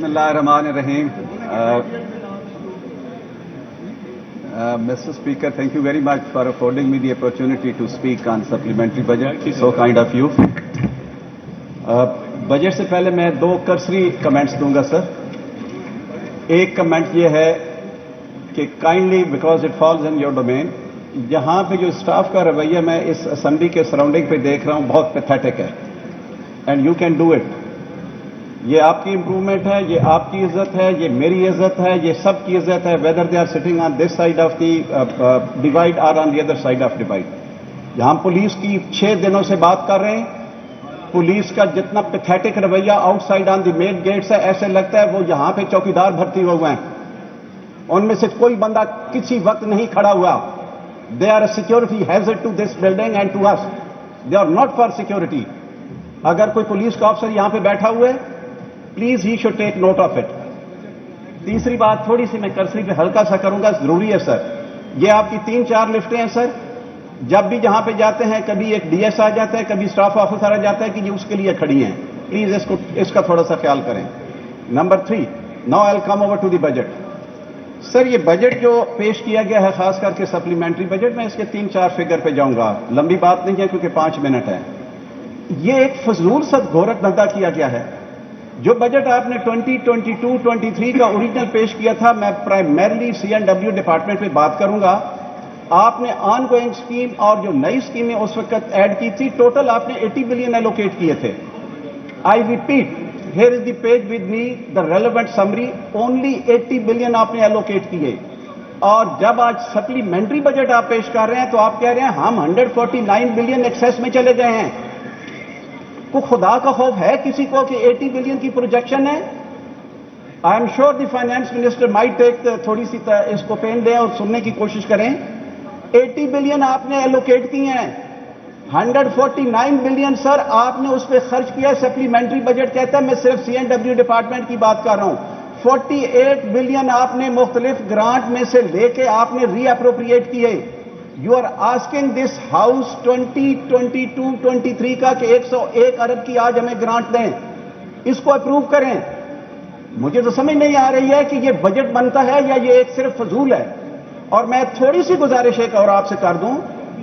Bismillahirrahmanirrahim. Mr. Speaker, thank you very much for affording me the opportunity to speak on supplementary budget. So kind of you. Budget से पहले मैं दो cursory comments दूंगा sir. एक comment ये है कि kindly because it falls in your domain, यहाँ पे जो स्टाफ का रवैया मैं इस असेंबली के सराउंडिंग पे देख रहा हूँ बहुत पैथेटिक है. And you can do it. ये आपकी इंप्रूवमेंट है, ये आपकी इज्जत है, ये मेरी इज्जत है, ये सब की इज्जत है, whether they are sitting on this side of the divide और on the other side of divide. यहां पुलिस की 6 दिनों से बात कर रहे हैं. पुलिस का जितना पैथेटिक रवैया outside on the main gates है, ऐसे लगता है वो यहां पे चौकीदार भर्ती हुए हैं. उनमें से कोई बंदा किसी वक्त नहीं खड़ा हुआ. They are a security hazard to this building and to us. They are not for security. अगर कोई पुलिस का ऑफिसर यहां पे बैठा हुआ है, please he should take note of it. तीसरी बात थोड़ी सी मैं कर्सरी पे हल्का सा करूंगा, जरूरी है सर. ये आपकी 3-4 लिफ्टें हैं सर. जब भी जहां पे जाते हैं कभी एक डीएस आ जाता है, कभी स्टाफ ऑफिसर आ जाता है कि ये उसके लिए खड़ी हैं. प्लीज इसका थोड़ा सा ख्याल करें. Number 3, now I will come over to the budget. Sir ये बजट जो पेश किया गया है, खास करके सप्लीमेंट्री बजट, मैं इसके 3-4 फिगर पे जाऊंगा. लंबी बात नहीं है क्योंकि 5 मिनट है. ये एक फजूल सदगोरत धंधा किया गया है. जो बजट आपने 2022-23 का ओरिजिनल पेश किया था, मैं प्राइमरली C&W डिपार्टमेंट पे बात करूंगा. आपने ऑनगोइंग स्कीम और जो नई स्कीमें उस वक्त ऐड की थी, टोटल आपने 80 बिलियन एलोकेट किए थे. I repeat, here is the page with me, the relevant summary. Only 80 billion आपने एलोकेट किए. और जब आज सप्लीमेंट्री बजट आप पेश कर रहे हैं तो आप कह रहे हैं हम 149 बिलियन एक्सेस में चले गए हैं. को खुदा का खौफ है किसी को कि 80 बिलियन की प्रोजेक्शन है? I am sure the finance minister might take थोड़ी सी इसको पेन दें और सुनने की कोशिश करें. 80 बिलियन आपने एलोकेट किए हैं. 149 बिलियन सर आपने उस पर खर्च किया. सप्लीमेंट्री बजट कहता है, मैं सिर्फ C&W डिपार्टमेंट की बात कर रहा हूं. 48 बिलियन आपने मुख्तलिफ ग्रांट में से लेके आपने रीअप्रोप्रिएट किए. You are asking this house 2022-23 का कि 101 अरब की आज हमें ग्रांट दें. इसको अप्रूव करें. मुझे तो समझ नहीं आ रही है कि ये बजट बनता है या ये एक सिर्फ फजूल है. और मैं थोड़ी सी गुजारिश एक और आपसे कर दूं,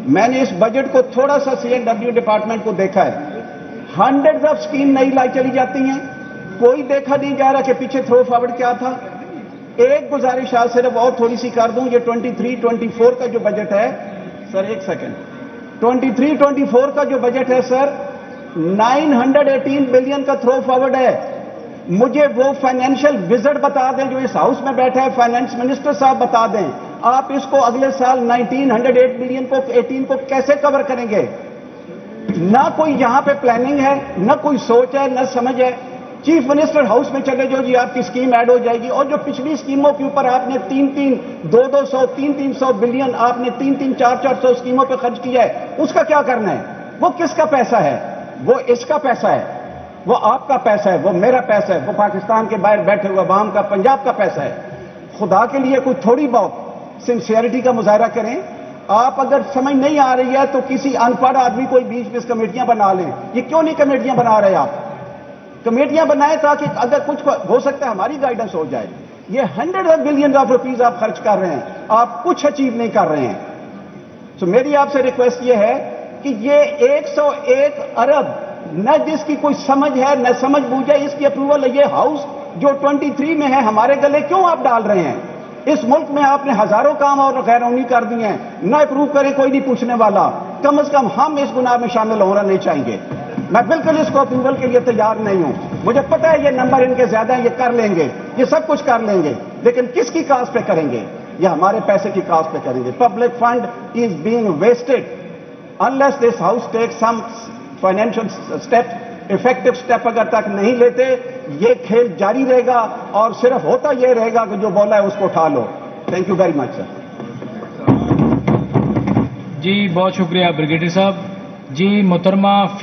मैंने इस बजट को थोड़ा सा C&W डिपार्टमेंट को देखा है. हंड्रेड्स ऑफ स्कीम नई लाई चली जाती हैं. कोई देखा नहीं जा रहा कि पीछे थ्रो फॉरवर्ड क्या था. एक गुजारिश आज सिर्फ और थोड़ी सी कर दूं, ये 23-24 का जो बजट है सर, एक सेकंड, 23-24 का जो बजट है सर, 918 बिलियन का थ्रो फॉरवर्ड है. मुझे वो फाइनेंशियल विजर्ड बता दें जो इस हाउस में बैठा है, फाइनेंस मिनिस्टर साहब बता दें, आप इसको अगले साल 1908 बिलियन को 18 को कैसे कवर करेंगे? ना कोई यहां पे प्लानिंग है, ना कोई सोच है, ना समझ है. चीफ मिनिस्टर हाउस में चले जाओ जी, आपकी स्कीम ऐड हो जाएगी. और जो पिछली स्कीमों के ऊपर आपने 200, 300 बिलियन आपने 400 स्कीमों पर खर्च किया है, उसका क्या करना है? वो किसका पैसा है? वो इसका पैसा है, वो आपका पैसा है, वो मेरा पैसा है, वो पाकिस्तान के बाहर बैठे हुए अवाम का, पंजाब का पैसा है. खुदा के लिए कोई थोड़ी बहुत सिंसियरिटी का मुजाहरा करें. आप अगर समझ नहीं आ रही है तो किसी अनपढ़ आदमी कोई बीच में कमेटियां बना लें. ये क्यों नहीं कमेटियां बना रहे आप? कमेटियां बनाए ताकि अगर कुछ हो सकता है हमारी गाइडेंस हो जाए. ये 100 बिलियन ऑफ रुपीज आप खर्च कर रहे हैं, आप कुछ अचीव नहीं कर रहे हैं. तो मेरी आपसे रिक्वेस्ट ये है कि ये 101 अरब न जिसकी कोई समझ है न समझ बूझ है, इसकी अप्रूवल ये हाउस जो 23 में है हमारे गले क्यों आप डाल रहे हैं? इस मुल्क में आपने हजारों काम और गैरकानूनी कर दिए हैं. न अप्रूव करें, कोई नहीं पूछने वाला. कम से कम हम इस गुनाह में शामिल होना नहीं चाहेंगे. मैं बिल्कुल इसको अप्रूवल के लिए तैयार नहीं हूं. मुझे पता है ये नंबर इनके ज्यादा है, ये कर लेंगे, ये सब कुछ कर लेंगे, लेकिन किसकी कास्ट पे करेंगे? ये हमारे पैसे की कास्ट पे करेंगे. Public fund is being wasted unless this house take some financial step, effective step अगर तक नहीं लेते, ये खेल जारी रहेगा और सिर्फ होता यह रहेगा कि जो बोला है उसको उठा लो. Thank you very much sir. जी बहुत शुक्रिया ब्रिगेडियर साहब. जी मोहतरमा